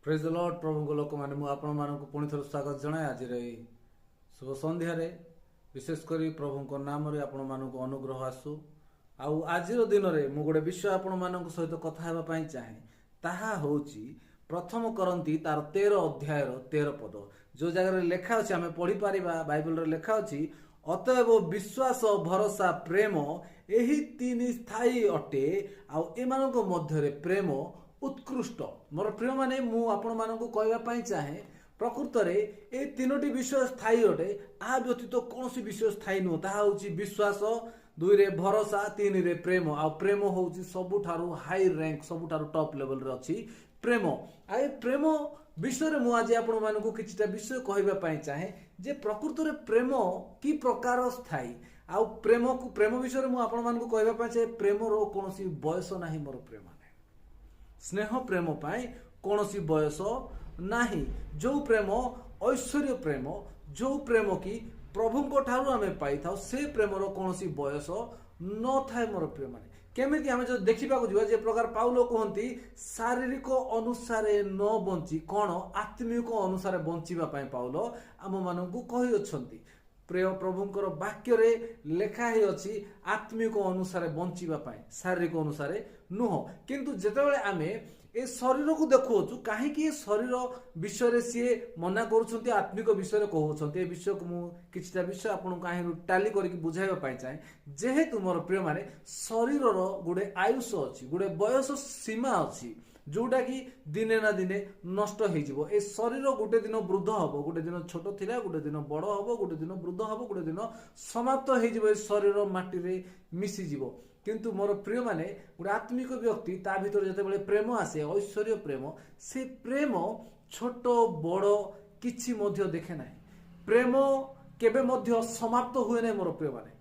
Praise the Lord प्रभु को लोक मैंने आपण पुणी थर स्वागत जनाए आज शुभ संध्यार विशेषकर प्रभु नाम आपण मानक अनुग्रह आसू आज दिन में मु गोटे विषय आपण मान सहित कथा चाहे ताहा होची प्रथम करंती तार 13 अध्याय 13 पद जो जगह लेखा अच्छे आम पढ़ी पार बाइबल लेखा अच्छी अतएव विश्वास भरोसा प्रेम यही तीन स्थायी अटे आमान मध्य प्रेम उत्कृष्ट मोर प्रिय माने मु आपण मानकु कहबा पई चाहे प्रकृत रे ए तीनोटी विषय स्थायी अटे आ व्यतीत कौन सी विषय स्थायी नुह ताहा होची विश्वास 2 रे भरोसा 3 रे प्रेम आ प्रेम होची सबुठारु हाई रैंक सबुठारु टॉप लेवल रे अछि प्रेम आ प्रेम विषय रे मु आज आपण मानकु किछटा विषय कहबा पई चाहे जे प्रकृत रे प्रेम की प्रकार स्थायी आ प्रेम विषय रे मु आपण मानकु कहबा पई चाहे प्रेम रो कोनोसी बयस नाही मोर प्रेम स्नेह प्रेम पाई कौन सी बयस नाही जो प्रेम ऐश्वर्य प्रेम जो प्रेम की प्रभु को ठारू आमे पाई था से प्रेम रो कौन सी बयस न थाए मोर प्रिय माने केमिति आमे जो देखिबा को जिवा जे प्रकार पाउलो कहंती शारीरिक अनुसार न बंची कोन आत्मिक अनुसार बंचीबा पाई पाउलो आम मानकु कहि अछंती प्रिय प्रभुंकर वाक्य रे लेखा ही अच्छी आत्मिक अनुसार बंचीबा पाई शारीरिक अनुसार नुह किंतु जेतेबेले आमे ए शरीर को देखुछु काहे कि शरीर विषय रे सी मना करूछंती आत्मिक विषय रे कहउछंती ए विषय को मु किछटा विषय आपन काहे टाली करके बुझाइबा पाई चाहे जेहेतु मोर प्रिय माने शरीर रो गुडे आयुष अछि गुडे बयस सीमा अछि जोटा कि दिने ना दिने नष्ट हो ए शरीर गोटे दिन वृद्ध हम गोटे दिन छोट थिला गोटे दिन बड़ हम गोटे दिन वृद्ध हम गोटे दिन समाप्त हो शरीर माटी रे मिसी जीवो किंतु मोर प्रिय माने गोटे आत्मिक व्यक्ति ता भीतर जते प्रेम आसे ऐश्वर्य प्रेम से प्रेम छोट बड़ किछि मध्य देखे ना प्रेम केबे मध्य समाप्त हुए ना मोर प्रिय माने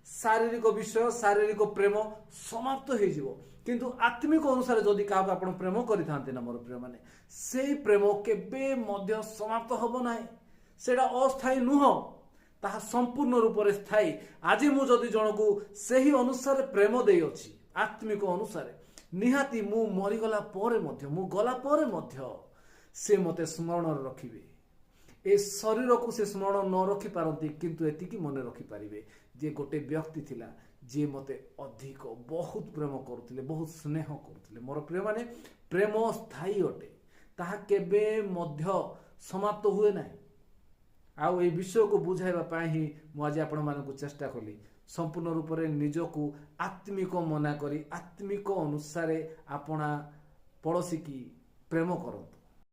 शारीरिक विषय शारीरिक प्रेम समाप्त हो जीवो किंतु आत्मिक अनुसार जदि क्या आपण प्रेम करिथांते ना मोर प्रिय माने सेही प्रेम केबे मध्य समाप्त हबो नाही सेडा अस्थायी नुह ताहा संपूर्ण रूप से स्थायी आज मु जदि जनकु सेही अनुसार प्रेम देई अछि आत्मिक अनुसार निहाती मु मरि गला परे मध्य मु गला परे मध्य से मते स्मरण रखिबे ए शरीर को से स्मरण न रखि पारंती किंतु एतिकी मने रखि पारिबे जे गोटे व्यक्ति थिला जे मते अधिक बहुत प्रेम करुथिले बहुत स्नेह करुथिले मोर प्रिय माने प्रेम स्थायी अटे ताहा केबे मध्य समाप्त हुए ना आउ ए विषय को बुझाइबा पाई ही मु आज आपण मानकु चेष्टा कली संपूर्ण रूप से निजकु आत्मिक मना करी आत्मिक अनुसार आपणा पड़ोसी की प्रेम करंतु।